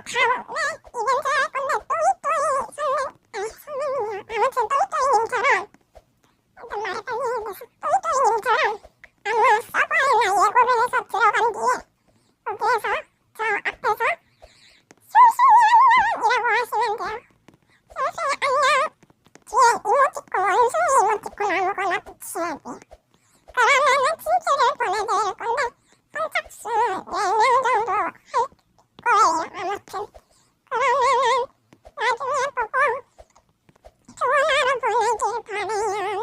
이벤트 할 건데 또이또이 선배님이요. 아무튼 또이또이님처럼 일단 말해 빨리 해서 또이또이님처럼 아무 서버에나 예고를 해서 들어간 뒤에 거기에서 저 앞에서 술술이 안녕이라고 하시면 돼요. 술술이 안녕 뒤에 이모티콘 원숭이 이모티콘 아무거나 붙이면 돼요. 그러면은 틴트를 보내드릴 건데 선착순 4명 정도 할 거예요. 아무튼 그러면은 나중에 보고 좋은 하루 보내길 바래요.